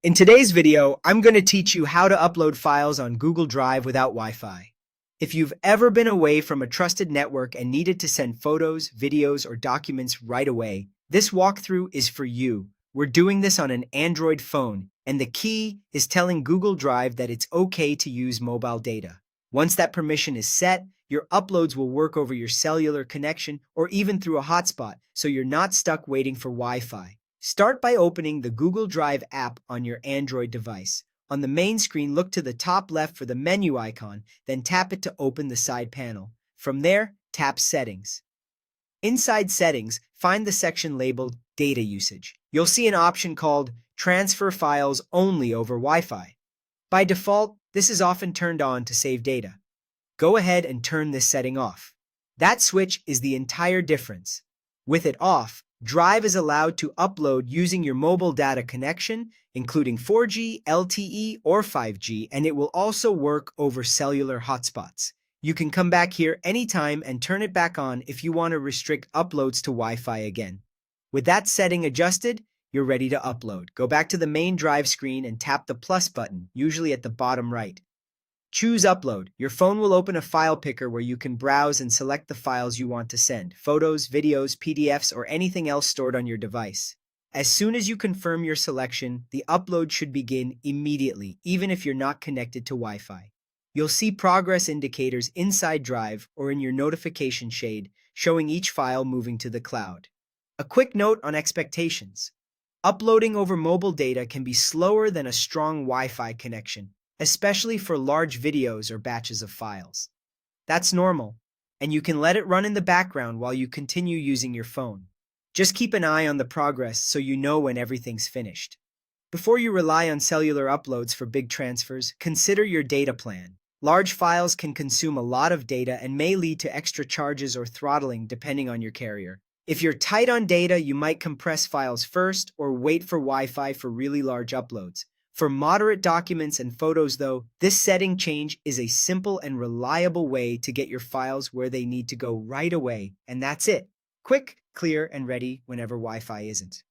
In today's video, I'm going to teach you how to upload files on Google Drive without Wi-Fi. If you've ever been away from a trusted network and needed to send photos, videos, or documents right away, this walkthrough is for you. We're doing this on an Android phone, and the key is telling Google Drive that it's okay to use mobile data. Once that permission is set, your uploads will work over your cellular connection or even through a hotspot, so you're not stuck waiting for Wi-Fi. Start by opening the Google Drive app on your Android device. On the main screen, look to the top left for the menu icon, then tap it to open the side panel. From there, tap Settings. Inside Settings, find the section labeled Data Usage. You'll see an option called Transfer Files Only over Wi-Fi. By default, this is often turned on to save data. Go ahead and turn this setting off. That switch is the entire difference. With it off, Drive is allowed to upload using your mobile data connection, including 4G, LTE, or 5G, and it will also work over cellular hotspots. You can come back here anytime and turn it back on if you want to restrict uploads to Wi-Fi again. With that setting adjusted, you're ready to upload. Go back to the main Drive screen and tap the plus button, usually at the bottom right. Choose Upload. Your phone will open a file picker where you can browse and select the files you want to send, photos, videos, PDFs, or anything else stored on your device. As soon as you confirm your selection, the upload should begin immediately, even if you're not connected to Wi-Fi. You'll see progress indicators inside Drive or in your notification shade, showing each file moving to the cloud. A quick note on expectations. Uploading over mobile data can be slower than a strong Wi-Fi connection, especially for large videos or batches of files. That's normal, and you can let it run in the background while you continue using your phone. Just keep an eye on the progress so you know when everything's finished. Before you rely on cellular uploads for big transfers, consider your data plan. Large files can consume a lot of data and may lead to extra charges or throttling depending on your carrier. If you're tight on data, you might compress files first or wait for Wi-Fi for really large uploads. For moderate documents and photos, though, this setting change is a simple and reliable way to get your files where they need to go right away, and that's it. Quick, clear, and ready whenever Wi-Fi isn't.